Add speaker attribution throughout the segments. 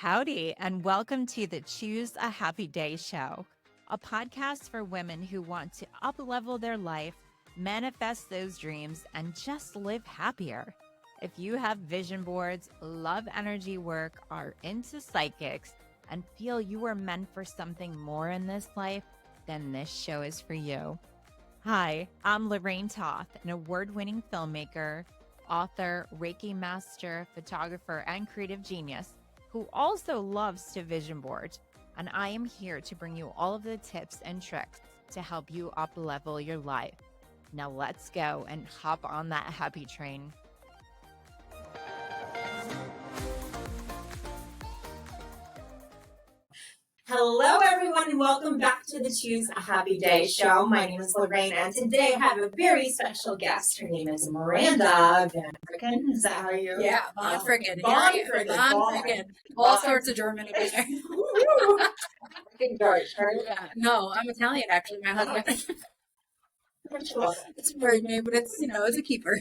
Speaker 1: Howdy, and welcome to the Choose a Happy Day show, a podcast for women who want to up-level their life, manifest those dreams, and just live happier. If you have vision boards, love energy work, are into psychics, and feel you are meant for something more in this life, then this show is for you. Hi, I'm Lorraine Toth, an award-winning filmmaker, author, Reiki master, photographer, and creative genius who also loves to vision board. And I am here to bring you all of the tips and tricks to help you up-level your life. Now let's go and hop on that happy train.
Speaker 2: Hello, everyone, and welcome back to the Choose a Happy Day show. My name is Lorraine, and today I have a very special guest. Her name is Miranda VonFricken. Is that how you?
Speaker 3: Yeah, VonFricken.
Speaker 2: VonFricken.
Speaker 3: All sorts of German in there.
Speaker 2: George,
Speaker 3: No, I'm Italian, actually. My husband. It's a married name, but it's a keeper.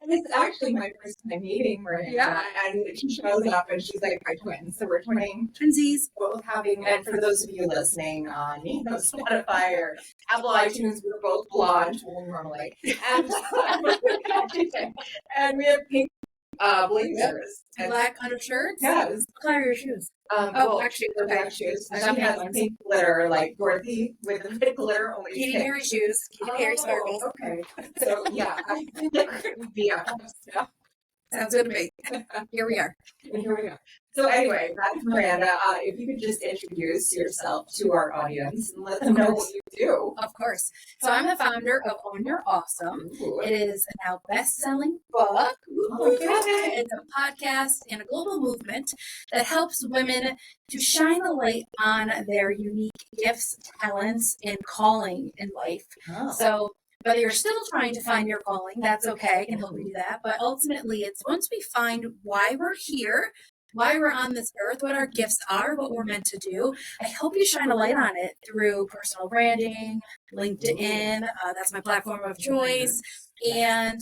Speaker 2: And it's actually my first time meeting Miranda.
Speaker 3: Yeah.
Speaker 2: And she shows up and she's like my twin. So we're
Speaker 3: Twinsies.
Speaker 2: both having, and for those of you listening on Spotify or Apple iTunes, we're both blonde normally. And we have pink blazers.
Speaker 3: And black undershirts?
Speaker 2: Yes.
Speaker 3: What color are your shoes?
Speaker 2: Actually, they're black shoes.
Speaker 3: I
Speaker 2: She
Speaker 3: don't
Speaker 2: has
Speaker 3: have
Speaker 2: pink glitter, like Dorothy with the pink glitter, only
Speaker 3: Katy
Speaker 2: pink.
Speaker 3: Perry shoes. Katy Perry sparkles.
Speaker 2: Okay. So, yeah, I think it would be honest. Yeah.
Speaker 3: Sounds good to me. Here we are.
Speaker 2: And here we are. So anyway, that's Miranda. If you could just introduce yourself to our audience and let them know what you do.
Speaker 3: Of course. So I'm the founder of Own Your Awesome.
Speaker 2: Ooh.
Speaker 3: It is a now best-selling book.
Speaker 2: Okay.
Speaker 3: It's a podcast and a global movement that helps women to shine the light on their unique gifts, talents, and calling in life.
Speaker 2: Oh.
Speaker 3: So whether you're still trying to find your calling, that's okay. I can help you do that. But ultimately, it's once we find why we're here, why we're on this earth, what our gifts are, what we're meant to do, I help you shine a light on it through personal branding, LinkedIn, that's my platform of choice, and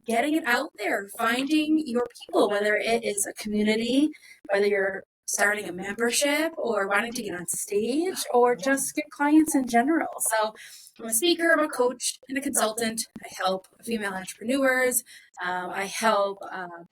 Speaker 3: getting it out there, finding your people, whether it is a community, whether you're starting a membership or wanting to get on stage or just get clients in general. So I'm a speaker, I'm a coach, and a consultant. I help female entrepreneurs. I help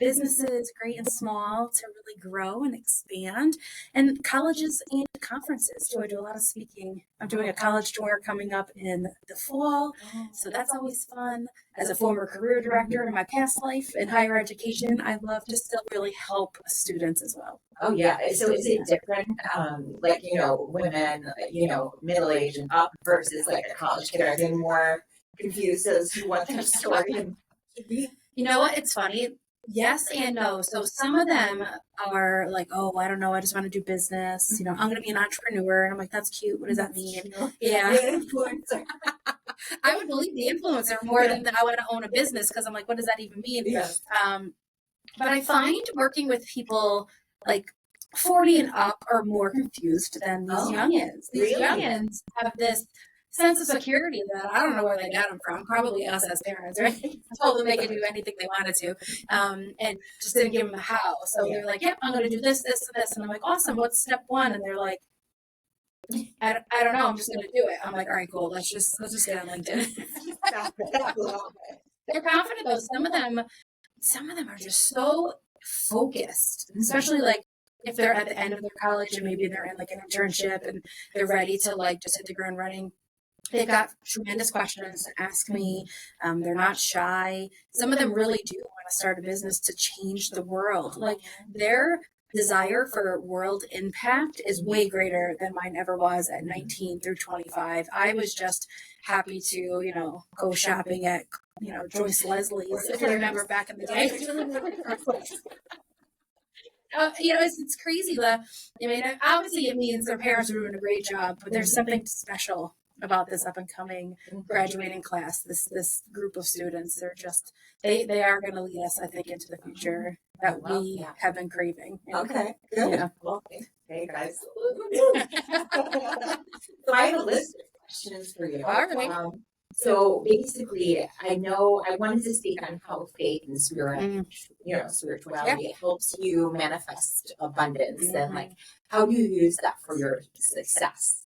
Speaker 3: businesses, great and small, to really grow and expand. And colleges and conferences, too. I do a lot of speaking. I'm doing a college tour coming up in the fall, so that's always fun. As a former career director in my past life in higher education, I love to still really help students as well.
Speaker 2: Oh, yeah. So is it different, like, women, middle-aged and up versus like a college kid? Are they more confused as to what their story should be?
Speaker 3: You know what? It's funny. Yes and no. So some of them are like, oh, I don't know. I just want to do business. I'm going to be an entrepreneur. And I'm like, that's cute. What does that mean? Yeah.
Speaker 2: Influencer.
Speaker 3: I would believe the influencer more than I want to own a business because I'm like, what does that even mean?
Speaker 2: Yes.
Speaker 3: But I find working with people like 40 and up are more confused than these youngins. These
Speaker 2: Really?
Speaker 3: youngins have this sense of security that I don't know where they got them from. Probably us as parents, right? Told them they could do anything they wanted to, and just didn't give them a how. So they're like, "Yep, I'm going to do this, this, and this," and I'm like, "Awesome. What's step one?" And they're like, "I don't know. I'm just going to do it." I'm like, "All right, cool. Let's just get on LinkedIn." They're confident though. Some of them are just so focused, especially like if they're at the end of their college and maybe they're in like an internship and they're ready to like just hit the ground running. They've got tremendous questions to ask me. They're not shy. Some of them really do want to start a business to change the world. Like their desire for world impact is way greater than mine ever was at 19 through 25. I was just happy to, go shopping at, Joyce Leslie's, if you remember back in the day. It's crazy. Obviously it means their parents are doing a great job, but there's something special about this up and coming graduating class, this group of students. They're just, they are going to lead us, I think, into the future that we have been craving.
Speaker 2: Okay, good.
Speaker 3: Yeah.
Speaker 2: Well, hey guys. So I have a list of questions for you.
Speaker 3: All right.
Speaker 2: So basically, I know I wanted to speak on how faith and spirituality helps you manifest abundance and like how do you use that for your success?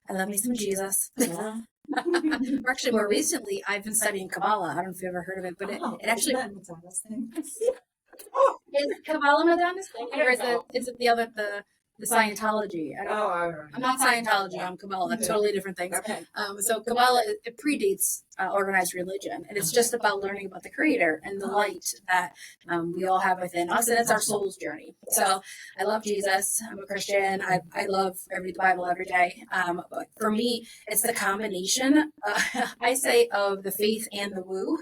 Speaker 3: I love me some Jesus.
Speaker 2: Yeah.
Speaker 3: Or actually, more recently, I've been studying Kabbalah. I don't know if you've ever heard of it, but it actually is Kabbalah Madonna's thing, or is it the Scientology? I'm not Scientology. I'm Kabbalah. Totally different things.
Speaker 2: Okay.
Speaker 3: So Kabbalah it predates organized religion, and it's just about learning about the Creator and the light that we all have within us, and it's our soul's journey. So I love Jesus. I'm a Christian. I love reading the Bible every day. But for me, it's the combination. I say of the faith and the woo.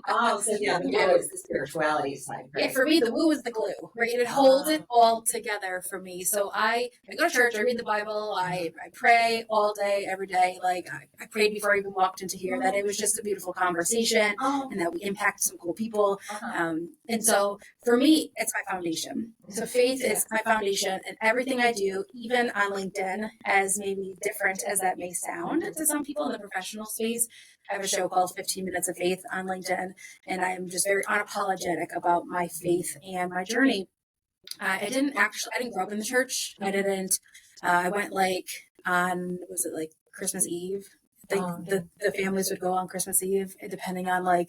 Speaker 2: So the woo is the spirituality side. Right?
Speaker 3: Yeah, for me, the woo is the glue, right? It holds it all together for me. So I go to church, I read the Bible, I pray all day, every day. Like I prayed before I even walked into here that it was just a beautiful conversation and that we impact some cool people. And so for me, it's my foundation. So faith is my foundation, and everything I do, even on LinkedIn, as maybe different as that may sound to some people in the professional space, I have a show called 15 Minutes of Faith on LinkedIn, and I'm just very unapologetic about my faith and my journey. I didn't grow up in the church. I went was it like Christmas Eve? I think the families would go on Christmas Eve, depending on I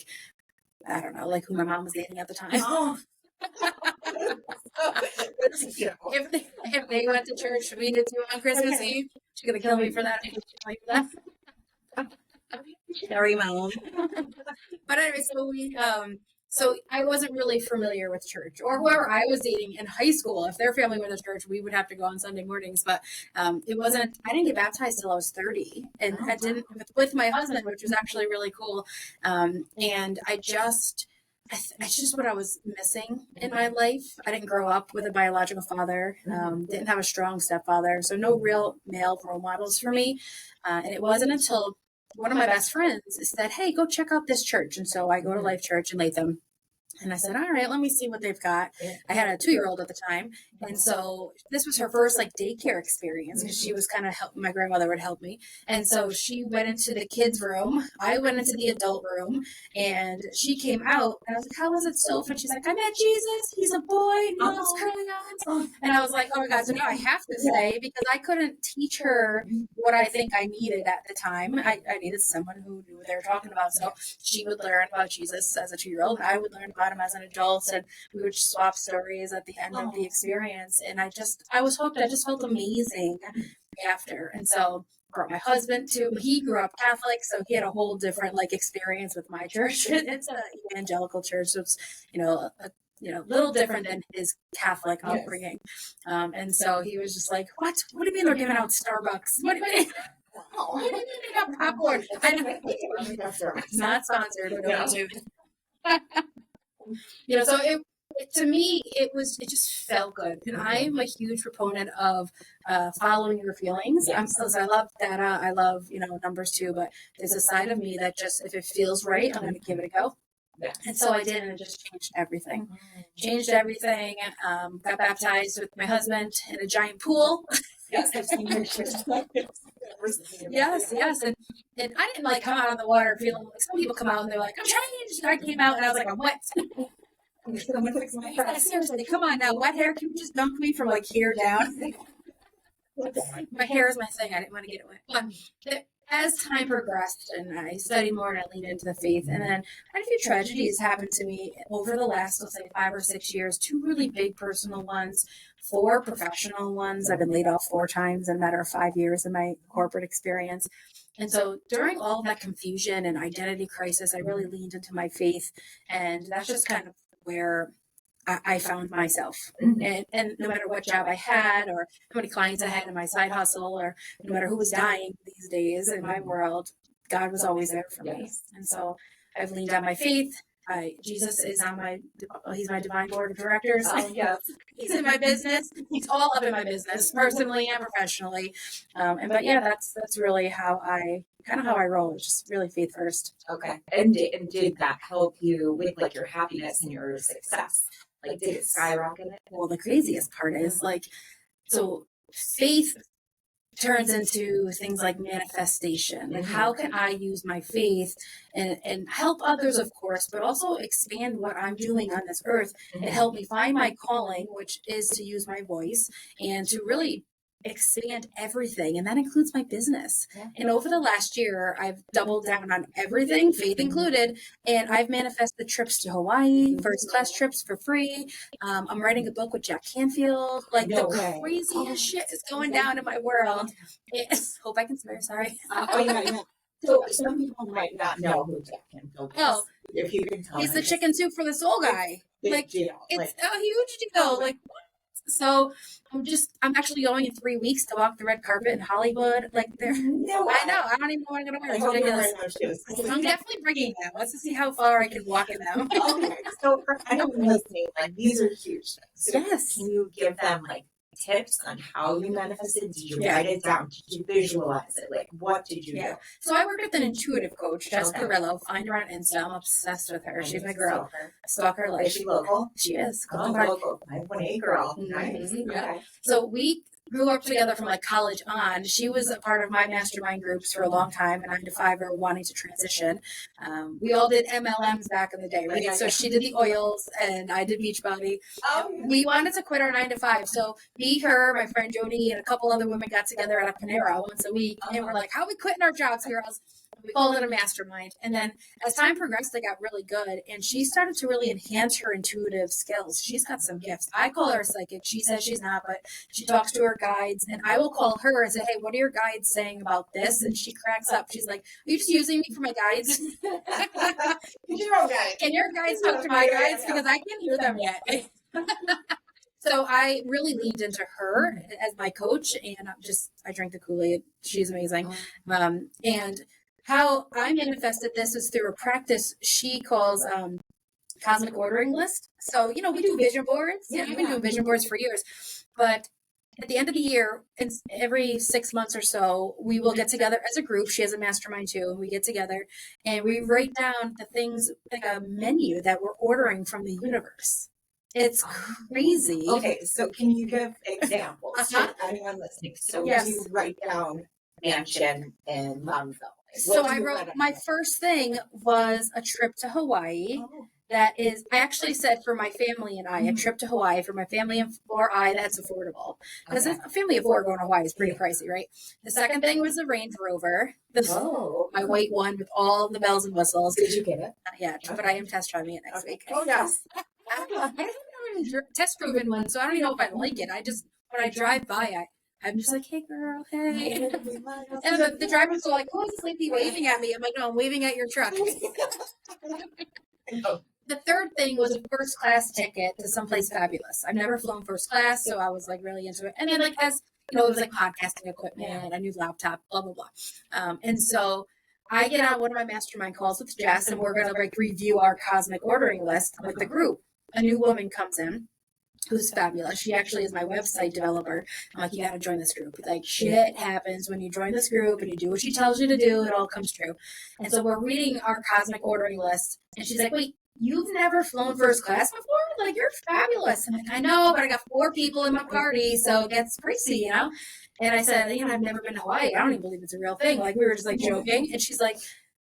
Speaker 3: don't know, who my mom was dating at the time. If they went to church, we did too on Christmas Eve. She's going to kill me for that. Sorry, Mom. But anyway, so I wasn't really familiar with church, or whoever I was dating in high school. If their family went to church, we would have to go on Sunday mornings. But I didn't get baptized till I was 30, and I didn't with my husband, which was actually really cool. And it's just what I was missing in my life. I didn't grow up with a biological father, didn't have a strong stepfather, so no real male role models for me. And it wasn't until one of my best friends said, "Hey, go check out this church." And so I go to Life Church in Latham. And I said, all right, let me see what they've got. I had a 2-year-old at the time. And so this was her first daycare experience, because she was kind of helping. My grandmother would help me. And so she went into the kids' room. I went into the adult room, and she came out, and I was like, how was it, Soph? And she's like, I met Jesus. He's a boy. He loves curly irons. And I was like, oh my God. So now I have to say, because I couldn't teach her what I think I needed at the time. I needed someone who knew what they were talking about. So she would learn about Jesus as a 2-year-old. I would learn about him as an adult, and we would swap stories at the end of the experience. And I was hooked. I just felt amazing after. And so brought my husband to. He grew up Catholic, so he had a whole different experience with my church. It's an evangelical church, so it's a little different than his Catholic upbringing. And so he was just like, "What? What do you mean they're giving out Starbucks? What do you mean?" What do you mean they got popcorn? Not sponsored. So to me, it just felt good. And I'm a huge proponent of following your feelings. So I love data. I love, numbers too, but there's a side of me that just, if it feels right, I'm going to give it a go. Yes. And so I did, and it just changed everything. Got baptized with my husband in a giant pool. Yes, I've seen pictures. Yes. And I didn't come out of the water feeling like some people come out and they're like, I'm changed. I came out and I was like, I'm wet. Seriously, come on now. Wet hair, can you just dunk me from here down? My hair is my thing. I didn't want to get it wet. But as time progressed and I studied more and I leaned into the faith, and then I had a few tragedies happen to me over the last, let's say, 5 or 6 years, 2 really big personal ones, 4 professional ones. I've been laid off 4 times in a matter of 5 years in my corporate experience. And so during all that confusion and identity crisis, I really leaned into my faith, and that's just kind of where I found myself. And no matter what job I had, or how many clients I had in my side hustle, or no matter who was dying these days in my world, God was always there for me. And so I've leaned on my faith. Jesus is he's my divine board of directors. He's in my business. He's all up in my business, personally and professionally. That's really how I roll. It's just really faith first.
Speaker 2: Okay. And did that help you with your happiness and your success? Did it skyrocket it?
Speaker 3: Well, the craziest part is so faith turns into things like manifestation. Like, how can I use my faith and help others, of course, but also expand what I'm doing on this earth and help me find my calling, which is to use my voice and to really expand everything. And that includes my business.
Speaker 2: Yeah.
Speaker 3: And over the last year, I've doubled down on everything, faith included. And I've manifested trips to Hawaii, first class trips for free. I'm writing a book with Jack Canfield. Like,
Speaker 2: No
Speaker 3: the
Speaker 2: way.
Speaker 3: craziest shit is going down in my world. Hope I can swear, sorry.
Speaker 2: Yeah. So some people might not know who Jack Canfield is.
Speaker 3: Oh,
Speaker 2: if you can tell
Speaker 3: he's
Speaker 2: me.
Speaker 3: the chicken soup for the soul guy.
Speaker 2: Big
Speaker 3: Like,
Speaker 2: deal.
Speaker 3: it's a huge deal. Like, so I'm actually going in 3 weeks to walk the red carpet in Hollywood. Like,
Speaker 2: No way.
Speaker 3: I know, I don't even know what I'm going to wear.
Speaker 2: I
Speaker 3: It's
Speaker 2: hope you're
Speaker 3: ridiculous.
Speaker 2: wearing those shoes.
Speaker 3: I'm definitely bringing them. Let's see how far I can walk in them.
Speaker 2: Okay, so for anyone listening, like, these are huge things. So
Speaker 3: Yes.
Speaker 2: can you give them like tips on how you manifested? Did you
Speaker 3: Yeah.
Speaker 2: write it down? Did you visualize it? Like, what did you
Speaker 3: Yeah.
Speaker 2: do?
Speaker 3: So I work with an intuitive coach, Jess
Speaker 2: Okay.
Speaker 3: Carrillo. Find her on Insta. I'm obsessed with her. She's my girl.
Speaker 2: Stalker.
Speaker 3: Stalk her like
Speaker 2: Is she local?
Speaker 3: she is.
Speaker 2: Oh, local. 518 girl.
Speaker 3: Mhm,
Speaker 2: Nice.
Speaker 3: yeah.
Speaker 2: Okay.
Speaker 3: So we grew up together from like college on. She was a part of my mastermind groups for a long time, a 9-to-5er wanting to transition. We all did MLMs back in the day, right?
Speaker 2: Yeah,
Speaker 3: So
Speaker 2: yeah.
Speaker 3: she did the oils and I did Beachbody.
Speaker 2: Oh, yeah.
Speaker 3: We wanted to quit our 9-to-5. So me, her, my friend Jody, and a couple other women got together at a Panera once a week. And we're like, how are we quitting our jobs, girls? We called it a mastermind. And then as time progressed, I got really good. And she started to really enhance her intuitive skills. She's got some gifts. I call her a psychic. She says she's not, but she talks to her guides. And I will call her and say, hey, what are your guides saying about this? And she cracks up. She's like, are you just using me for my guides?
Speaker 2: Your own guy.
Speaker 3: Can your guides talk to my guides? Because I can't hear them yet. So I really leaned into her as my coach, and I drank the Kool-Aid. She's amazing. And how I manifested this is through a practice she calls cosmic ordering list. So, we do vision boards. Yeah, I've been doing vision boards for years. But at the end of the year, and every 6 months or so, we will get together as a group. She has a mastermind too. And we get together and we write down the things, like a menu that we're ordering from the universe. It's crazy.
Speaker 2: Okay, so can you give examples
Speaker 3: Uh-huh.
Speaker 2: to anyone listening? So
Speaker 3: Yes.
Speaker 2: you write down mansion in Mountainville.
Speaker 3: So I wrote, my first thing was a trip to Hawaii.
Speaker 2: Oh.
Speaker 3: That is, I actually said for my family and I, a trip to Hawaii for my family or I, that's affordable. Because a family of 4 going to Hawaii is pretty pricey, right? The second thing was the Range Rover, my white one with all the bells and whistles.
Speaker 2: Did you get it?
Speaker 3: Not yet, but I am test driving it next week.
Speaker 2: Oh, yes.
Speaker 3: I haven't really test driven one, so I don't even know if I like it. When I drive by, I'm just like, hey girl, hey. And the drivers go like, who is this lady waving at me? I'm like, no, I'm waving at your truck. The third thing was a first class ticket to someplace fabulous. I've never flown first class, so I was like really into it. And then it was like podcasting equipment, a new laptop, blah, blah, blah. And so I get on one of my mastermind calls with Jess, and we're going to review our cosmic ordering list with the group. A new woman comes in who's fabulous. She actually is my website developer. I'm like, you got to join this group. Like, shit happens when you join this group and you do what she tells you to do. It all comes true. And so we're reading our cosmic ordering list, and she's like, wait, you've never flown first class before? Like, you're fabulous. I'm like, I know, but I got 4 people in my party, so it gets pricey, And I said, I've never been to Hawaii. I don't even believe it's a real thing. Like, we were just joking. And she's like,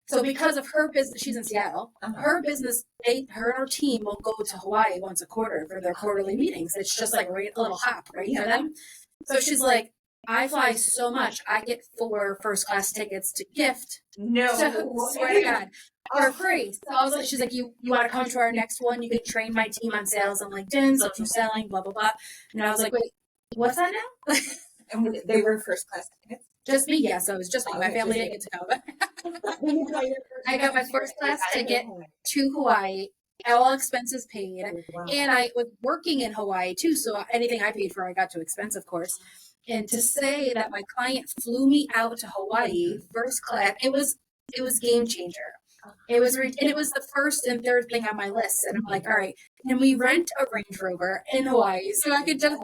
Speaker 3: so because of her business, she's in Seattle, her business, her and her team will go to Hawaii once a quarter for their quarterly meetings. It's just like a little hop right for them. So she's like, I fly so much, I get 4 first class tickets to gift.
Speaker 2: No.
Speaker 3: So, swear to God. For free. So I was like, she's like, you want to come to our next one? You can train my team on sales on LinkedIn, social selling, blah, blah, blah. And I was like, wait, what's that now?
Speaker 2: And they were first class tickets?
Speaker 3: Just me, yeah. So it was just me. My family didn't get to go. I got my first class ticket to Hawaii, all expenses paid.
Speaker 2: Wow.
Speaker 3: And I was working in Hawaii too. So anything I paid for, I got to expense, of course. And to say that my client flew me out to Hawaii, first class, it was game changer. It was the first and third thing on my list. And I'm like, all right, can we rent a Range Rover in Hawaii? So I could just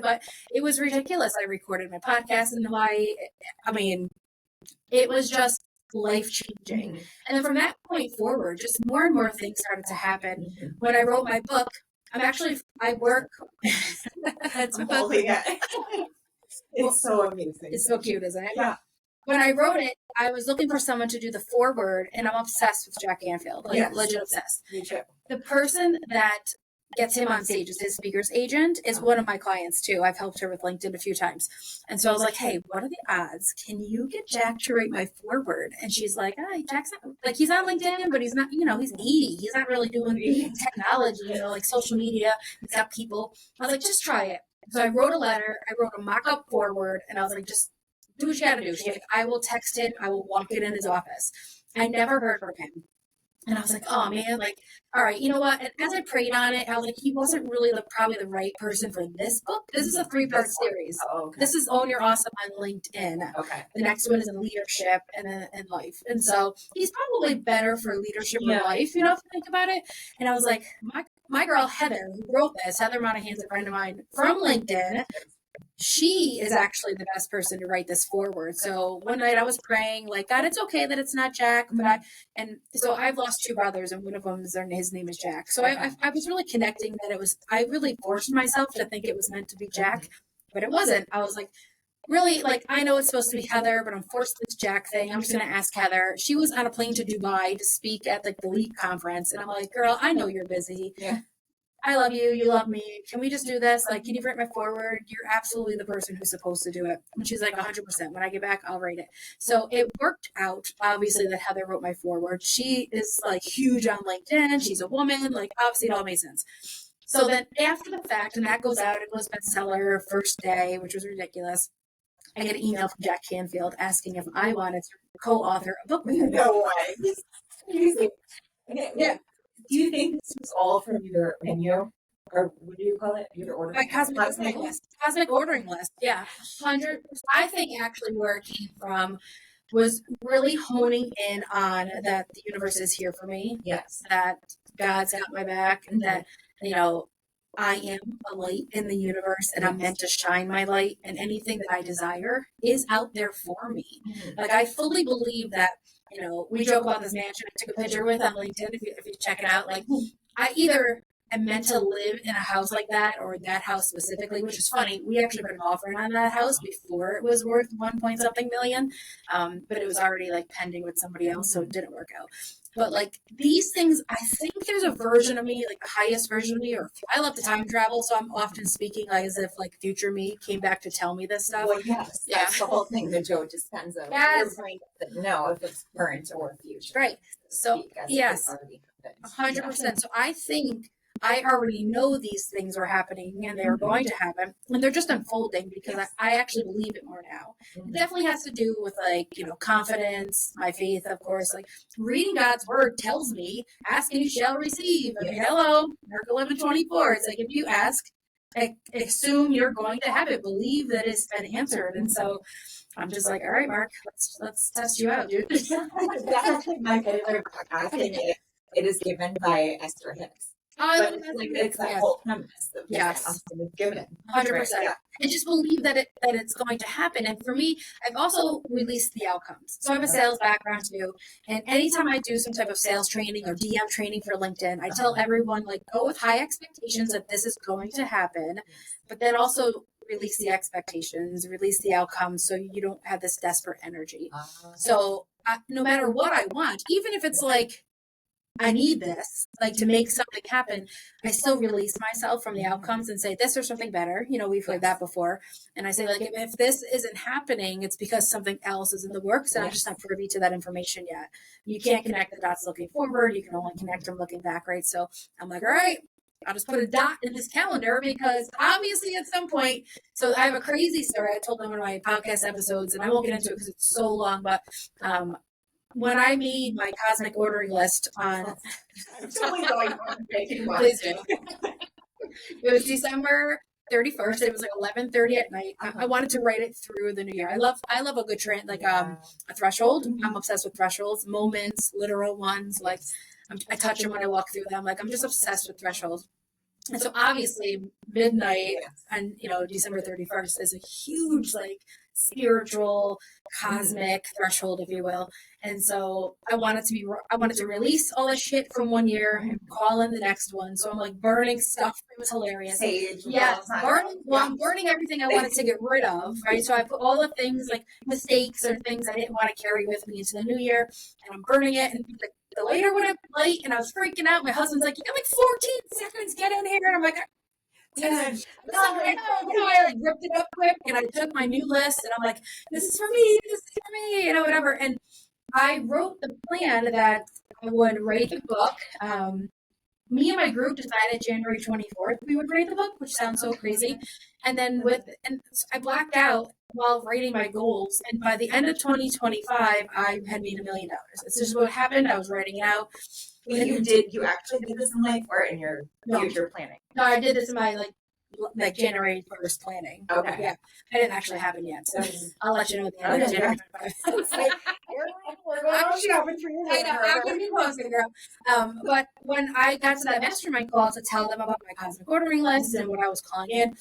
Speaker 3: but it was ridiculous. I recorded my podcast in Hawaii. I mean, it was just life changing. And then from that point forward, just more and more things started to happen. When I wrote my book, I work. That's
Speaker 2: I'm holding it. It's so amazing.
Speaker 3: It's so cute, isn't it?
Speaker 2: Yeah.
Speaker 3: When I wrote it, I was looking for someone to do the foreword, and I'm obsessed with Jack Canfield. Like, legit obsessed.
Speaker 2: Me too.
Speaker 3: The person that gets him on stage as his speaker's agent is one of my clients too. I've helped her with LinkedIn a few times. And so I was like, hey, what are the odds? Can you get Jack to write my foreword? And she's like, Jack's not, like, he's on LinkedIn, but he's not, he's 80. He's not really doing technology, like social media. He's got people. I was like, just try it. So I wrote a letter. I wrote a mock-up foreword, and I was like, just do what you got to do. She's like, I will text him. I will walk it in his office. I never heard from him. And I was like, oh man, like, all right, you know what? And as I prayed on it, I was like, he wasn't really probably the right person for this book. This is a 3-part series.
Speaker 2: Oh, okay.
Speaker 3: This is Own Your Awesome on LinkedIn.
Speaker 2: Okay.
Speaker 3: The next one is in leadership and then in life. And so he's probably better for leadership or life, if you think about it. And I was like, my girl Heather, who wrote this, Heather Monahan's a friend of mine from LinkedIn. She is actually the best person to write this forward. So one night I was praying, like, God, it's okay that it's not Jack, but so I've lost 2 brothers, and one of them his name is Jack. So I was really connecting that I really forced myself to think it was meant to be Jack, but it wasn't. I was like, really, like, I know it's supposed to be Heather, but I'm forced this Jack thing. I'm just going to ask Heather. She was on a plane to Dubai to speak at like the LEAP conference. And I'm like, girl, I know you're busy.
Speaker 2: Yeah.
Speaker 3: I love you. You love me. Can we just do this? Like, can you write my forward? You're absolutely the person who's supposed to do it. And she's like, 100%. When I get back, I'll write it. So it worked out, obviously, that Heather wrote my forward. She is like huge on LinkedIn. She's a woman. Like, obviously, it all made sense. So then after the fact, and that goes out, it goes bestseller first day, which was ridiculous. I get an email from Jack Canfield asking if I wanted to co-author a book with him.
Speaker 2: No way.
Speaker 3: Yeah.
Speaker 2: Do you think this was all from your menu? Or what do you call it? Your order?
Speaker 3: My cosmic list. Cosmic ordering list. Yeah. 100%. I think actually where it came from was really honing in on that the universe is here for me.
Speaker 2: Yes.
Speaker 3: That God's got my back, and that, I am a light in the universe, and I'm meant to shine my light, and anything that I desire is out there for me. Mm-hmm. Like, I fully believe that, we joke about this mansion I took a picture with on LinkedIn, if you check it out. Like, I either am meant to live in a house like that, or that house specifically, which is funny. We actually put an offer on that house before it was worth 1-point-something million. But it was already like pending with somebody else, so it didn't work out. But like these things, I think there's a version of me, like the highest version of me, or I love to time travel, so I'm often speaking like as if like future me came back to tell me this stuff.
Speaker 2: Well, yes, that's the whole thing. The Joe Dispenza.
Speaker 3: Yes.
Speaker 2: Your brain doesn't know if it's current or future.
Speaker 3: Right. So yes, 100%. So I think I already know these things are happening and they're going to happen, and they're just unfolding because I actually believe it more now. It definitely has to do with like, confidence, my faith, of course. Like reading God's word tells me, ask and you shall receive. I mean, hello, Mark 11:24. It's like, if you ask, assume you're going to have it. Believe that it's been answered. And so I'm just like, all right, Mark, let's test you out, dude.
Speaker 2: That's actually my favorite book. I think it is given by Esther Hicks. But it's that whole premise that is given.
Speaker 3: 100%. And just believe that it's going to happen. And for me, I've also released the outcomes. So I have a sales background too. And anytime I do some type of sales training or DM training for LinkedIn, I tell everyone, like, go with high expectations that this is going to happen, but then also release the expectations, release the outcomes, so you don't have this desperate energy. So no matter what I want, even if it's like, I need this, like, to make something happen, I still release myself from the outcomes and say, this or something better. We've heard that before. And I say, like, if this isn't happening, it's because something else is in the works, and I'm just not privy to that information yet. You can't connect the dots looking forward. You can only connect them looking back, right? So I'm like, all right, I'll just put a dot in this calendar, because obviously at some point, so I have a crazy story. I told them in my podcast episodes, and I won't get into it because it's so long, but when I made my cosmic ordering list on,
Speaker 2: I'm totally going on making one.
Speaker 3: Please do. It was December 31st. It was like 11:30 at night. I wanted to write it through the new year. I love a good trend, like a threshold. I'm obsessed with thresholds, moments, literal ones. Like I touch them when I walk through them. Like I'm just obsessed with thresholds. And so obviously midnight and, December 31st is a huge, like, spiritual, cosmic threshold, if you will. And so I wanted to release all the shit from one year and call in the next one. So I'm like burning stuff. It was hilarious.
Speaker 2: Sage.
Speaker 3: Yes. I'm burning everything I wanted to get rid of, right? So I put all the things like mistakes or things I didn't want to carry with me into the new year, and I'm burning it. And the later went up late, and I was freaking out. My husband's like, "You got like 14 seconds, get in here." And I'm like, I like ripped it up quick, and I took my new list, and I'm like, this is for me, whatever. And I wrote the plan that I would write the book. Me and my group decided January 24th we would write the book, which sounds so crazy. And then I blacked out while writing my goals. And by the end of 2025, I had made $1 million. It's just what happened. I was writing it out.
Speaker 2: You actually did this in life or in your future planning?
Speaker 3: No, I did this in my like January 1st planning.
Speaker 2: Okay.
Speaker 3: Yeah. It didn't actually happen yet. So I'll let you know at the end of January 25th. I know, I'm going to be posting, girl. But when I got to that mastermind call to tell them about my cosmic ordering list and what I was calling in,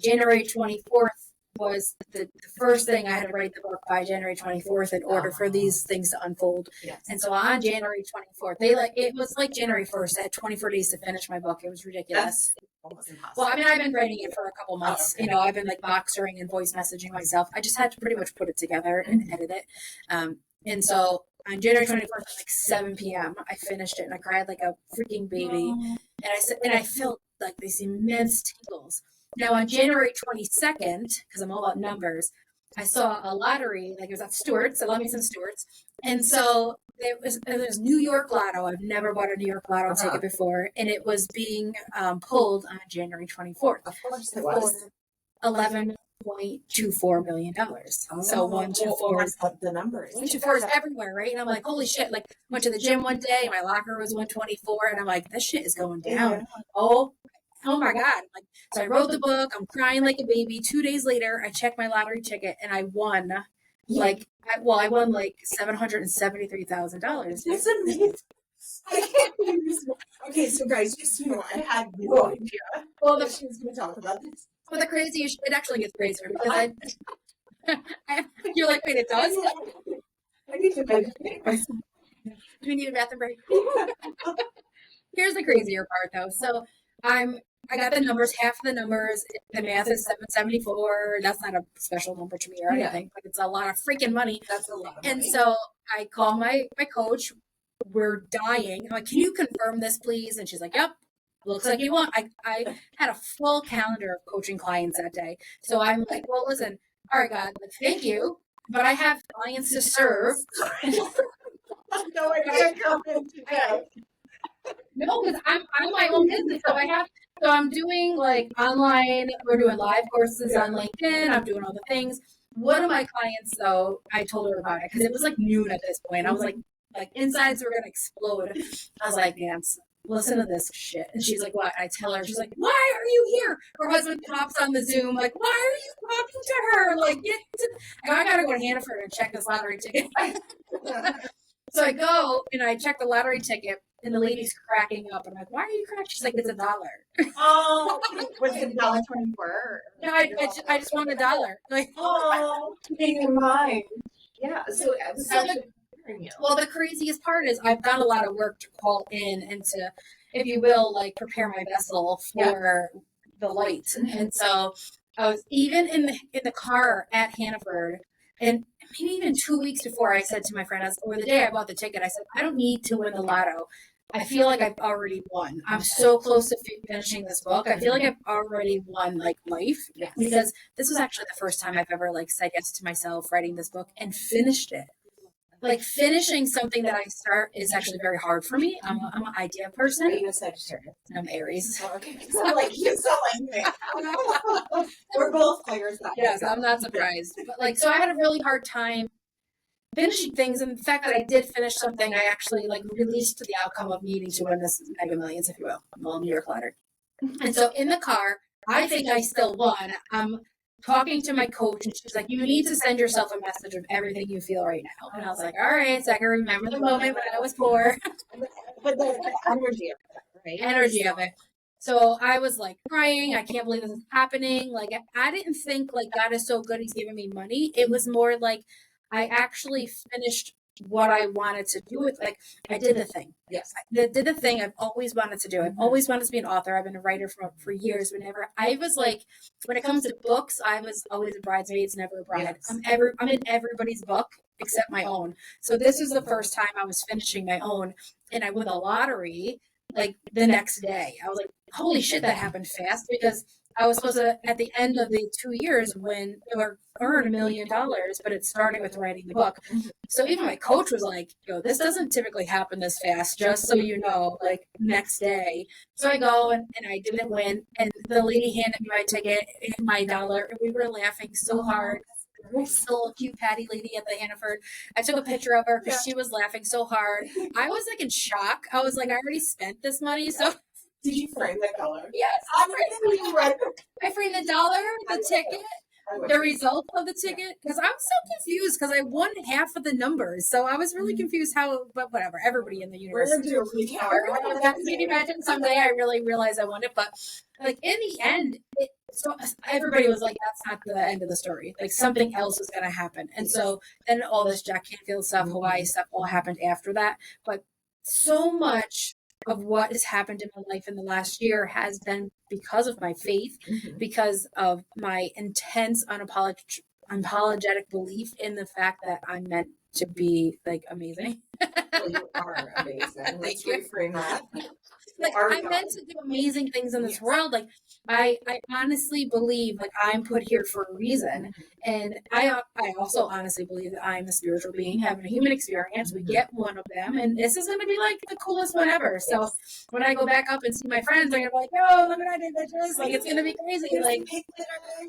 Speaker 3: January 24th was the first thing. I had to write the book by January 24th in order for these things to unfold. Yes. And so on January 24th, it was like January 1st. I had 24 days to finish my book. It was ridiculous.
Speaker 2: That's almost impossible.
Speaker 3: Well, I mean, I've been writing it for a couple months. Oh, okay. I've been like boxering and voice messaging myself. I just had to pretty much put it together and edit it. And so on January 24th at like 7 p.m., I finished it and I cried like a freaking baby. And I felt like these immense tingles. Now on January 22nd, because I'm all about numbers, I saw a lottery, like it was at Stewart's. I love me some Stewart's. And so it was New York Lotto. I've never bought a New York Lotto ticket before. And it was being pulled on January 24th. Of course it was. $11.24 million. So 124 is
Speaker 2: the numbers.
Speaker 3: 124 is everywhere, right? And I'm like, holy shit. Like, went to the gym one day, my locker was 124, and I'm like, this shit is going down. Yeah. Oh my God. So I wrote the book. I'm crying like a baby. 2 days later, I checked my lottery ticket and I won I won like $773,000.
Speaker 2: That's amazing. I can't believe this. Okay, so guys, just so you know, I had no idea. Well, that she was going to talk about this.
Speaker 3: But the craziest, it actually gets crazier because you're like, wait, it does?
Speaker 2: I need to meditate myself.
Speaker 3: Do we need a bathroom break? Here's the crazier part though. So I got the numbers, half of the numbers. The math is 774. That's not a special number to me or anything, but it's a lot of freaking money.
Speaker 2: That's a lot of
Speaker 3: money.
Speaker 2: And
Speaker 3: so I call my coach. We're dying. I'm like, can you confirm this, please? And she's like, yep. Looks like you want. I had a full calendar of coaching clients that day. So I'm like, well, listen, all right, God, thank you, but I have clients to serve.
Speaker 2: No, I can't come in today.
Speaker 3: No, because I'm my own business, so I'm doing like online. We're doing live courses on LinkedIn. I'm doing all the things. One of my clients, though, I told her about it because it was like noon at this point. I was like insides were gonna explode. I was like, Nance, listen to this shit. And she's like, what? I tell her, she's like, why are you here? Her husband pops on the Zoom, like, why are you talking to her? Like, I gotta go to Hannaford and check this lottery ticket. So I go and I check the lottery ticket, and the lady's cracking up. I'm like, why are you cracking? She's like, it's $1.
Speaker 2: Oh, was it $1.24?
Speaker 3: No, I just want $1. Like,
Speaker 2: oh, in your mind. Yeah. So
Speaker 3: well, the craziest part is I've done a lot of work to call in and to, if you will, like prepare my vessel for the lights. And so I was even in the car at Hannaford, and maybe even 2 weeks before, I said to my friend, or the day I bought the ticket, I said, I don't need to win the lotto. I feel like I've already won. I'm so close to finishing this book. I feel like I've already won like life, because this was actually the first time I've ever like said yes to myself writing this book and finished it. Like finishing something that I start is actually very hard for me. I'm an idea person.
Speaker 2: Are you a Sagittarius?
Speaker 3: I'm Aries.
Speaker 2: Oh, okay. You sound like me. We're both fires.
Speaker 3: Yes, I'm not surprised. But so I had a really hard time finishing things, and the fact that I did finish something, I actually released the outcome of needing to win this Mega Millions, if you will, New York Lottery. And so in the car, I think I still won. I'm talking to my coach, and she's like, you need to send yourself a message of everything you feel right now. And I was like, all right, so I can remember the moment when I was poor.
Speaker 2: But the energy of it, right?
Speaker 3: Energy of it. So I was like crying. I can't believe this is happening. Like I didn't think like God is so good, he's giving me money. It was more like I actually finished what I wanted to do with, like, I did the thing.
Speaker 2: Yes.
Speaker 3: I did the thing I've always wanted to do. I've always wanted to be an author. I've been a writer for years. Whenever I was like, when it comes to books, I was always a bridesmaid, never a bride.
Speaker 2: Yes.
Speaker 3: I'm in everybody's book except my own. So this is the first time I was finishing my own, and I won the lottery like the next day. I was like, holy shit, that happened fast, because I was supposed to, at the end of the 2 years, win or earn $1 million, but it started with writing the book. So even my coach was like, yo, this doesn't typically happen this fast, just so you know, like next day. So I go and I didn't win. And the lady handed me my ticket and my dollar. And we were laughing so hard. Still a cute Patty lady at the Hannaford. I took a picture of her because she was laughing so hard. I was like in shock. I was like, I already spent this money. So
Speaker 2: Did you frame the color?
Speaker 3: yes, I framed the dollar, the ticket, the result of the ticket, because I was so confused because I won half of the numbers. So I was really confused how, but whatever, everybody in the universe.
Speaker 2: We're going to do a recount.
Speaker 3: Can you imagine someday I really realized I won it? But like in the end, so everybody was like, that's not the end of the story. Like something else was going to happen. And so then all this Jack Canfield stuff, Hawaii stuff all happened after that. But so much of what has happened in my life in the last year has been because of my faith, because of my intense, unapologetic belief in the fact that I'm meant to be like amazing.
Speaker 2: Well, you are amazing. Let's reframe that.
Speaker 3: Like I'm meant to do amazing things in this world. Like I honestly believe like I'm put here for a reason. And I also honestly believe that I'm a spiritual being having a human experience. We get one of them, and this is gonna be like the coolest one ever. So when I go back up and see my friends, they're gonna be like, yo, look what I did, bitches. Like it's gonna be crazy. Like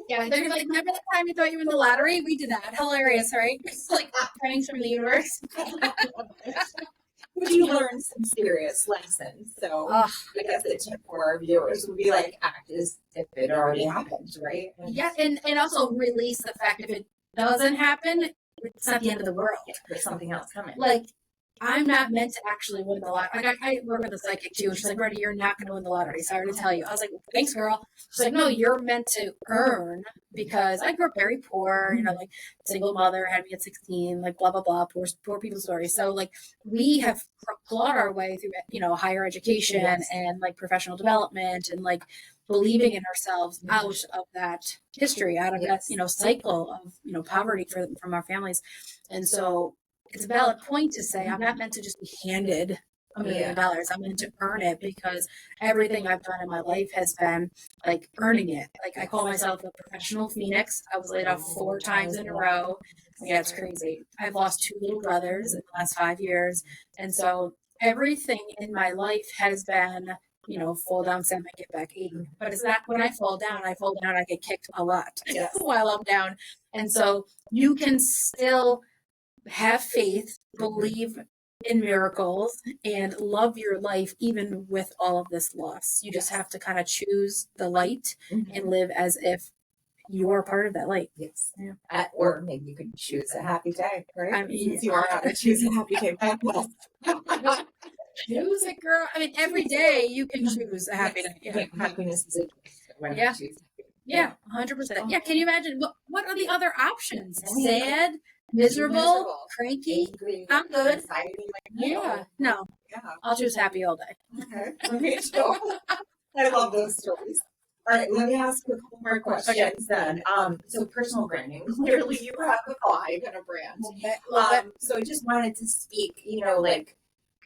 Speaker 3: yeah, they're like, remember that time you thought you won the lottery? We did that. Hilarious, right? It's like pranks from the universe.
Speaker 2: You learned some serious lessons. So I guess the tip for our viewers would be like, act as if it already happened, right?
Speaker 3: Yeah, and also release the fact if it doesn't happen, it's not the end of the world.
Speaker 2: There's something else coming.
Speaker 3: Like, I'm not meant to actually win the lottery. Like, I work with a psychic too. She's like, Brenda, you're not going to win the lottery. Sorry to tell you. I was like, thanks, girl. She's like, no, you're meant to earn, because I grew up very poor, you know, like single mother, had me at 16, like blah, blah, blah, poor people's stories. So like we have clawed our way through, you know, higher education and like professional development and like believing in ourselves out of that history, out of that, you know, cycle of, you know, poverty from our families. And so it's a valid point to say I'm not meant to just be handed $1 million. I'm meant to earn it, because everything I've done in my life has been like earning it. Like I call myself a professional phoenix. I was laid off 4 times in a row. Yeah, it's crazy. I've lost 2 little brothers in the last 5 years. And so everything in my life has been, you know, fall down 7, get back 8. But it's not when I fall down, I get kicked a lot while I'm down. And so you can still have faith, believe in miracles, and love your life even with all of this loss. You just have to kind of choose the light and live as if you are part of that light.
Speaker 2: Yes. Yeah. Or maybe you could choose a happy day, right? I mean, you are not to choose a happy day.
Speaker 3: Choose it, girl. I mean, every day you can choose a happy day.
Speaker 2: Yeah. Happiness is a choice.
Speaker 3: Yeah. Yeah, 100%. Yeah, can you imagine? What are the other options? Sad? Miserable, cranky, angry, I'm good. Anxiety, no. Yeah. I'll choose happy all day.
Speaker 2: Okay. Me too. I love those stories. All right, let me ask you a couple more questions then. So personal branding. Clearly you have a vibe and a brand. So I just wanted to speak, you know, like,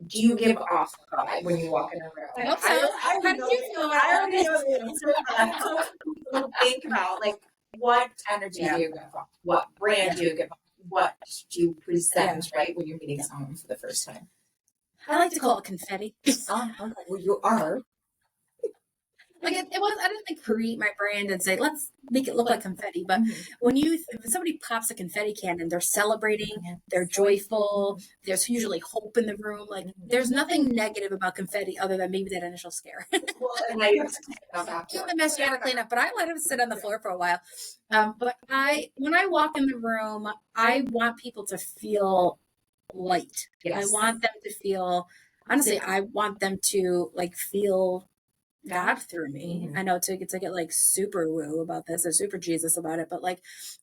Speaker 2: do you give off a vibe when you walk in a room?
Speaker 3: I hope so. How do you feel about
Speaker 2: I already know the answer. Think about, like, what energy do you give off? What brand do you give off? What do you present, right, when you're meeting someone for the first time?
Speaker 3: I like to call it confetti.
Speaker 2: Oh, okay. Well, you are.
Speaker 3: Like it was, I didn't like create my brand and say, let's make it look like confetti. But when somebody pops a confetti cannon, they're celebrating, they're joyful. There's usually hope in the room. Like there's nothing negative about confetti other than maybe that initial scare.
Speaker 2: Well, and I have to clean up
Speaker 3: the mess you got to clean up, but I let him sit on the floor for a while. But when I walk in the room, I want people to feel light. Yes. I want them to feel, honestly, I want them to like feel God through me.
Speaker 2: Mhm.
Speaker 3: I know to get like super woo about this or super Jesus about it, but like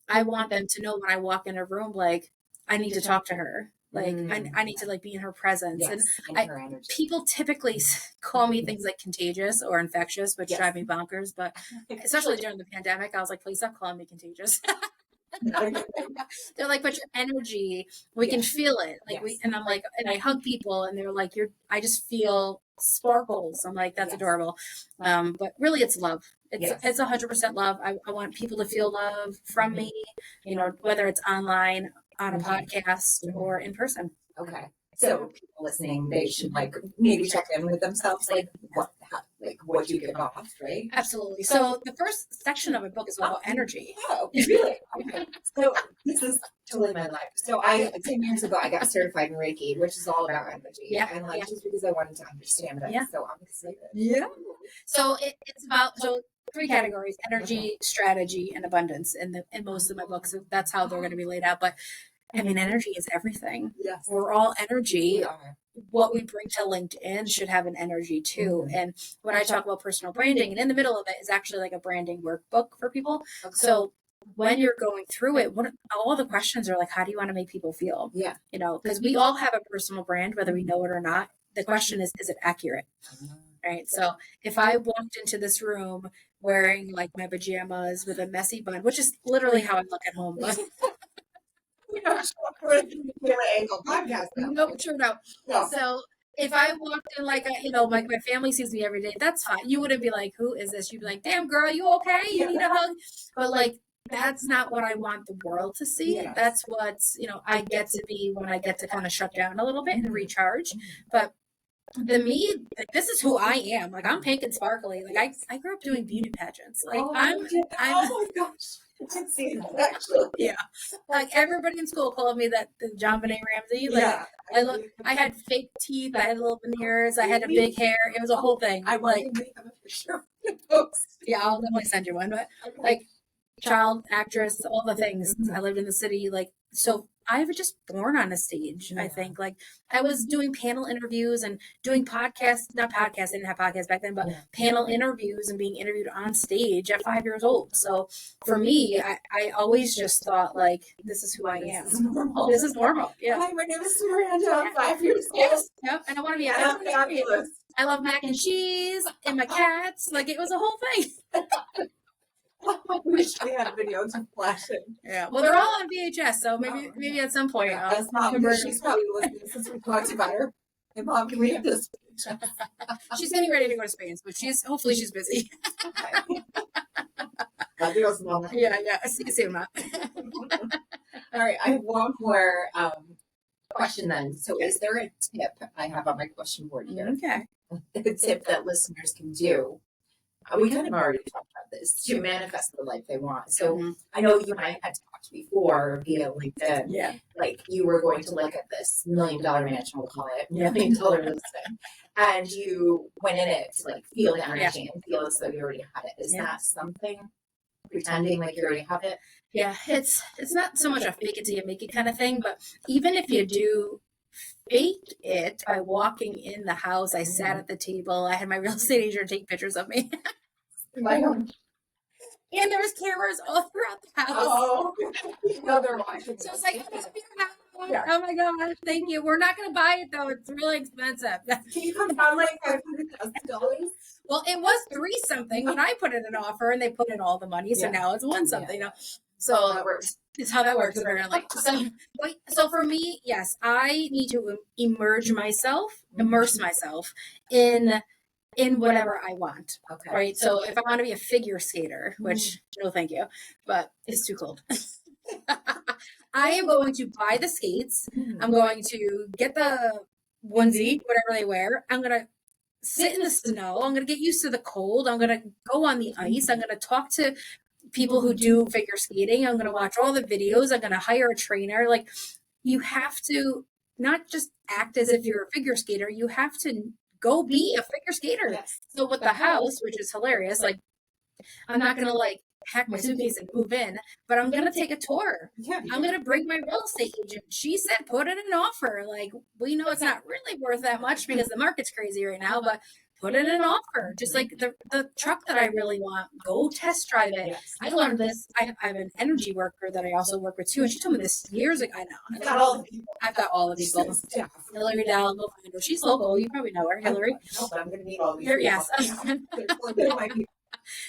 Speaker 3: I want them to know when I walk in a room, like I need to talk to her. Like I need to like be in her presence. And
Speaker 2: Yes, in
Speaker 3: I
Speaker 2: her energy.
Speaker 3: people typically call me things like contagious or infectious, which
Speaker 2: Yes.
Speaker 3: drive me bonkers. But especially during the pandemic, I was like, please stop calling me contagious. They're like, but your energy, we can feel it. Like
Speaker 2: Yes.
Speaker 3: and I'm like, and I hug people and they're like, I just feel sparkles. I'm like, that's adorable. But really it's love. It's 100% love. I want people to feel love from me, you know, whether it's online, on a podcast, or in person.
Speaker 2: Okay. So people listening, they should like maybe check in with themselves, like what you give off, right?
Speaker 3: Absolutely. So the first section of my book is all about energy.
Speaker 2: Oh, really? Okay. So this is totally my life. So 10 years ago, I got certified in Reiki, which is all about energy.
Speaker 3: Yeah.
Speaker 2: And like, just because I wanted to understand it.
Speaker 3: Yeah.
Speaker 2: So I'm excited.
Speaker 3: Yeah. So it's about, three categories: energy, strategy, and abundance in most of my books. That's how they're going to be laid out. But I mean, energy is everything.
Speaker 2: Yes.
Speaker 3: We're all energy.
Speaker 2: We are.
Speaker 3: What we bring to LinkedIn should have an energy too. And when I talk about personal branding, and in the middle of it is actually like a branding workbook for people. Okay. So when you're going through it, all the questions are like, how do you want to make people feel?
Speaker 2: Yeah.
Speaker 3: You know, because we all have a personal brand, whether we know it or not. The question is it accurate? Right. So if I walked into this room wearing like my pajamas with a messy bun, which is literally how I look at home, but Nope, true, no.
Speaker 2: Yeah.
Speaker 3: So if I walked in like like my family sees me every day, that's fine. You wouldn't be like, who is this? You'd be like, damn girl, you okay? You need a hug? But like that's not what I want the world to see.
Speaker 2: Yes.
Speaker 3: That's what's, I get to be when I get to kind of shut down a little bit and recharge. But me, like, this is who I am. Like I'm pink and sparkly. Like I grew up doing beauty pageants. Like
Speaker 2: oh my gosh. I can see that actually.
Speaker 3: Yeah. Like everybody in school called me the John Benet Ramsey. Like
Speaker 2: yeah.
Speaker 3: I had fake teeth, I had little veneers, I had a big hair. It was a whole thing.
Speaker 2: I
Speaker 3: like
Speaker 2: have a picture of folks.
Speaker 3: Yeah, I'll definitely send you one. But like child actress, all the things. I lived in the city, so I was just born on a stage. I think like I was doing panel interviews and doing podcasts, not podcasts, I didn't have podcasts back then, but panel interviews and being interviewed on stage at 5 years old. So for me, I always just thought like, this is who I am. This is normal. Yeah.
Speaker 2: Hi, my name is Miranda. I'm 5 years old.
Speaker 3: Yes. Yep. And I want to be fabulous. I love mac and cheese and my cats. Like it was a whole thing.
Speaker 2: I wish I had videos of flashing.
Speaker 3: Yeah. Well, they're all on VHS, so maybe at some point.
Speaker 2: That's Mom. She's probably listening since we talked about her. Hey, Mom, can we have this?
Speaker 3: She's getting ready to go to Spain, but hopefully she's busy.
Speaker 2: Adios, Mom.
Speaker 3: Yeah. See you soon, Mom.
Speaker 2: All right. I have one more question then. So is there a tip I have on my question board here?
Speaker 3: Okay.
Speaker 2: A tip that listeners can do? We kind of already talked about this, to manifest the life they want. So I know you and I had talked before via LinkedIn. Yeah. Like you were going to look at this $1 million mansion, we'll call it $1 million listing. And you went in it to like feel the energy and feel as though you already had it. Is that something? Pretending like you already have it?
Speaker 3: Yeah, it's not so much a fake it till you make it kind of thing, but even if you do fake it by walking in the house, I sat at the table, I had my real estate agent take pictures of me. And there was cameras all throughout the house. Oh,
Speaker 2: they're watching.
Speaker 3: So it's like, oh my God, thank you. We're not going to buy it though. It's really expensive.
Speaker 2: Can you come down like $500,000?
Speaker 3: Well, it was 3 something when I put in an offer and they put in all the money. So now it's 1 something. So that works. It's how that works apparently. So for me, yes, I need to immerse myself in whatever I want. Okay. Right. So if I want to be a figure skater, which no thank you, but it's too cold. I am going to buy the skates. I'm going to get the onesie, whatever they wear. I'm going to sit in the snow. I'm going to get used to the cold. I'm going to go on the ice. I'm going to talk to people who do figure skating. I'm going to watch all the videos. I'm going to hire a trainer. Like you have to not just act as if you're a figure skater. You have to go be a figure skater. Yes. So with the house, which is hilarious, like I'm not going to like pack my suitcase and move in, but I'm going to take a tour. Yeah. I'm going to bring my real estate agent. She said, put in an offer. Like we know it's not really worth that much because the market's crazy right now, but put in an offer. Just like the truck that I really want, go test drive it.
Speaker 2: Yes.
Speaker 3: I learned this. I have an energy worker that I also work with too, and she told me this years ago. I know.
Speaker 2: I've got all the people.
Speaker 3: I've got all the people.
Speaker 2: Yeah.
Speaker 3: Hillary Dowell, go find her. She's local. You probably know her, Hillary.
Speaker 2: No, but I'm going to meet all these
Speaker 3: Here,
Speaker 2: people.
Speaker 3: yes.
Speaker 2: Yeah. They're my people.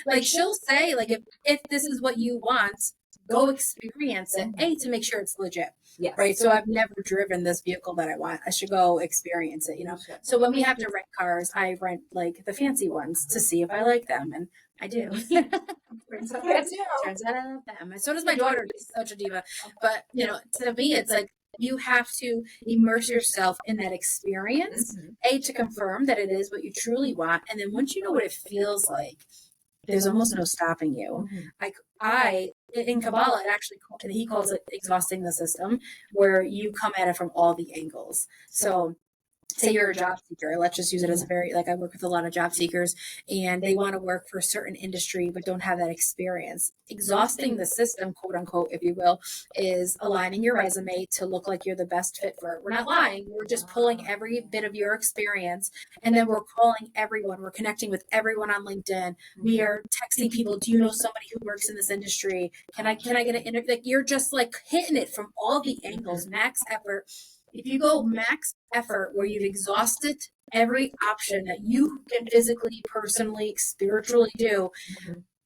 Speaker 3: Like she'll say, like if this is what you want, go experience it. A, to make sure it's legit.
Speaker 2: Yes.
Speaker 3: Right. So I've never driven this vehicle that I want. I should go experience it, you know. So when we have to rent cars, I rent like the fancy ones to see if I like them. And I do. Turns out I love them. So does my daughter. She's such a diva. But, you know, to me, it's like you have to immerse yourself in that experience, A, to confirm that it is what you truly want. And then once you know what it feels like, there's almost no stopping you. I in Kabbalah, it actually, he calls it exhausting the system, where you come at it from all the angles. So say you're a job seeker. Let's just use it as a very, like I work with a lot of job seekers and they want to work for a certain industry, but don't have that experience. Exhausting the system, quote unquote, if you will, is aligning your resume to look like you're the best fit for it. We're not lying. We're just pulling every bit of your experience. And then we're calling everyone. We're connecting with everyone on LinkedIn. We are texting people. Do you know somebody who works in this industry? Can I get an interview? Like you're just like hitting it from all the angles, max effort. If you go max effort where you've exhausted every option that you can physically, personally, spiritually do,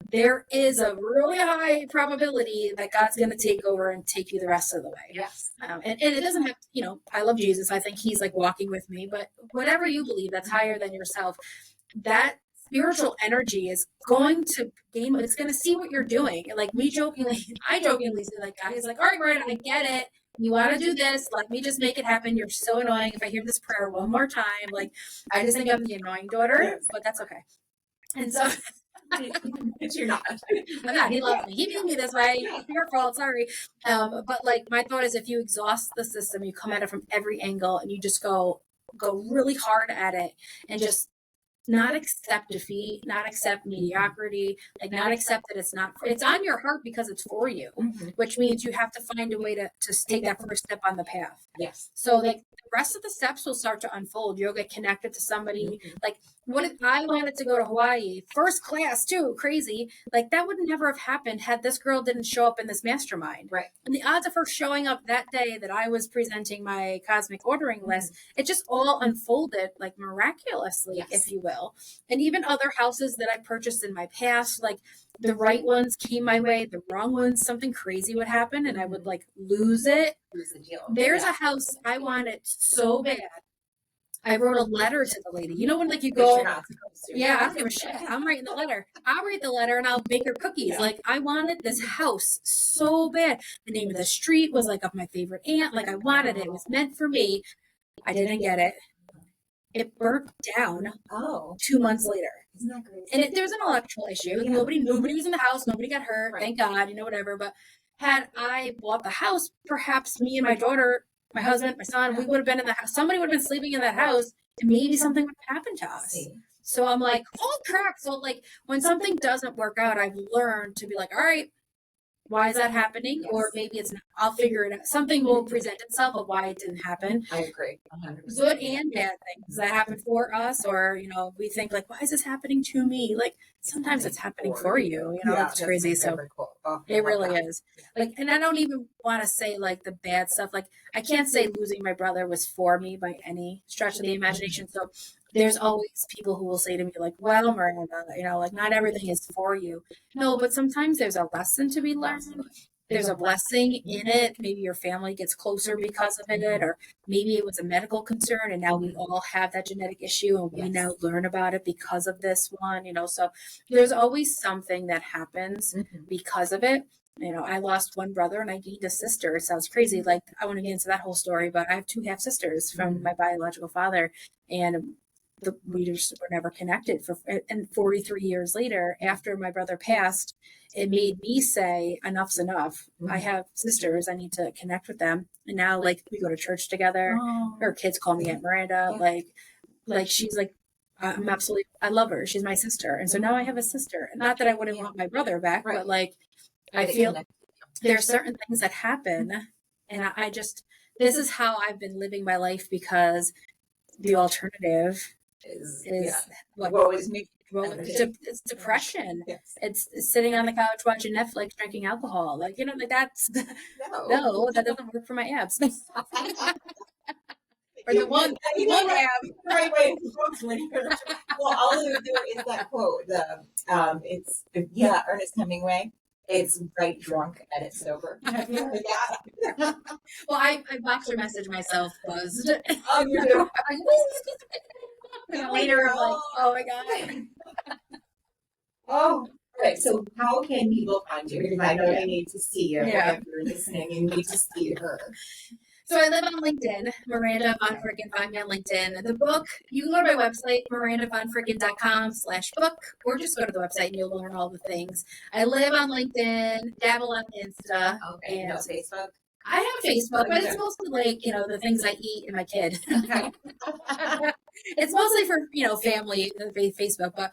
Speaker 3: there is a really high probability that God's going to take over and take you the rest of the way.
Speaker 2: Yes.
Speaker 3: And it doesn't have, you know, I love Jesus. I think he's like walking with me, but whatever you believe that's higher than yourself, that spiritual energy is going to game. It's going to see what you're doing. Like I jokingly say, like, God is like, all right, Miranda, I get it. You want to do this? Let me just make it happen. You're so annoying. If I hear this prayer one more time, like, I just think I'm the annoying daughter, but that's okay. And so,
Speaker 2: but you're not.
Speaker 3: I'm not. He loves me. He made me this way. It's your fault. Sorry. But like, my thought is, if you exhaust the system, you come at it from every angle, and you just go really hard at it, and just not accept defeat, not accept mediocrity, like not accept that it's on your heart because it's for you, which means you have to find a way to take that first step on the path.
Speaker 2: Yes.
Speaker 3: So like the rest of the steps will start to unfold. You'll get connected to somebody. Like what if I wanted to go to Hawaii, first class too, crazy. Like that would never have happened had this girl didn't show up in this mastermind.
Speaker 2: Right.
Speaker 3: And the odds of her showing up that day that I was presenting my cosmic ordering list, it just all unfolded like miraculously, if you will. And even other houses that I purchased in my past, like the right ones came my way, the wrong ones, something crazy would happen and I would like lose it.
Speaker 2: Lose the deal.
Speaker 3: There's a house I wanted so bad. I wrote a letter to the lady. You know when like you go, yeah, I don't give a shit. I'm writing the letter. I'll write the letter and I'll bake her cookies. Yeah. Like I wanted this house so bad. The name of the street was like of my favorite aunt. Like I wanted it. It was meant for me. I didn't get it. It burnt down 2 months later.
Speaker 2: Isn't that crazy?
Speaker 3: And there's an electrical issue. Yeah. Nobody was in the house. Nobody got hurt. Right. Thank God, whatever. But had I bought the house, perhaps me and my daughter, my husband, my son, we would have been in the house. Somebody would have been sleeping in that house and maybe something would have happened to us. So I'm like, oh crap. So like when something doesn't work out, I've learned to be like, all right, why is that happening? Yes. Or maybe it's not. I'll figure it out. Something will present itself of why it didn't happen.
Speaker 2: I agree. 100%.
Speaker 3: Good and bad things that happen for us, or we think like, why is this happening to me? Like sometimes it's happening for you. It's crazy. So cool. It really is. Like, and I don't even want to say like the bad stuff. Like I can't say losing my brother was for me by any stretch of the imagination. So there's always people who will say to me like, well, Miranda, like not everything is for you. No, but sometimes there's a lesson to be learned. There's a blessing in it. Maybe your family gets closer because of it, or maybe it was a medical concern and now we all have that genetic issue and we now learn about it because of this one, so there's always something that happens because of it. I lost one brother and I gained a sister. It sounds crazy. Like I want to get into that whole story, but I have 2 half sisters from my biological father, and we just were never connected and 43 years later, after my brother passed, it made me say enough's enough. I have sisters. I need to connect with them. And now like we go to church together. Her kids call me Aunt Miranda. Like she's like, I love her. She's my sister. And so now I have a sister. Not that I wouldn't want my brother back, but like, I feel there are certain things that happen. And this is how I've been living my life, because the alternative
Speaker 2: is
Speaker 3: what
Speaker 2: woe is me.
Speaker 3: it's depression.
Speaker 2: Yes.
Speaker 3: It's sitting on the couch watching Netflix, drinking alcohol. Like, like that's no, that doesn't work for my abs. Or the one ab.
Speaker 2: Right way. Well, all of them do is that quote. It's Ernest Hemingway. It's right drunk and it's sober. Yeah.
Speaker 3: Well, I boxer message myself buzzed.
Speaker 2: Oh, you do.
Speaker 3: And later, I'm like, oh my god.
Speaker 2: Oh, right. So, how can people find you? Because I know they need to see you.
Speaker 3: Yeah.
Speaker 2: If you're listening, you need to see her.
Speaker 3: So I live on LinkedIn, Miranda VonFricken. Find me on LinkedIn. The book, you can go to my website, mirandavonfricken.com/book, or just go to the website and you'll learn all the things. I live on LinkedIn, dabble on Insta.
Speaker 2: Okay,
Speaker 3: and
Speaker 2: no Facebook.
Speaker 3: I have Facebook, but it's mostly like, the things I eat and my kid.
Speaker 2: Okay.
Speaker 3: It's mostly for, family, Facebook, but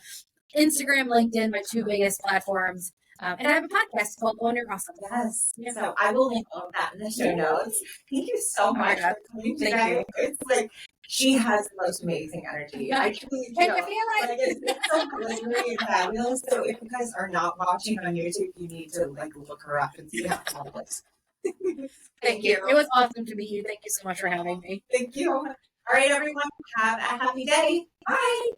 Speaker 3: Instagram, LinkedIn, my two biggest platforms. And I have a podcast called Own Your Awesome.
Speaker 2: Yes. So I will link all of that in the show notes. Thank you so much for coming today. It's like she has the most amazing energy. I truly feel
Speaker 3: Can you feel it?
Speaker 2: like it's so glittery and fabulous. So if you guys are not watching on YouTube, you need to look her up and see how fabulous.
Speaker 3: Thank you. It was awesome to meet you. Thank you so much for having me.
Speaker 2: Thank you. All right, everyone. Have a happy day. Bye.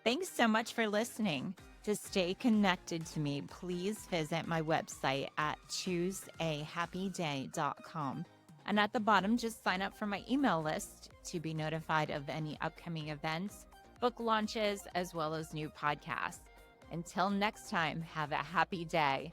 Speaker 1: Thanks so much for listening. To stay connected to me, please visit my website at chooseahappyday.com. And at the bottom, just sign up for my email list to be notified of any upcoming events, book launches, as well as new podcasts. Until next time, have a happy day.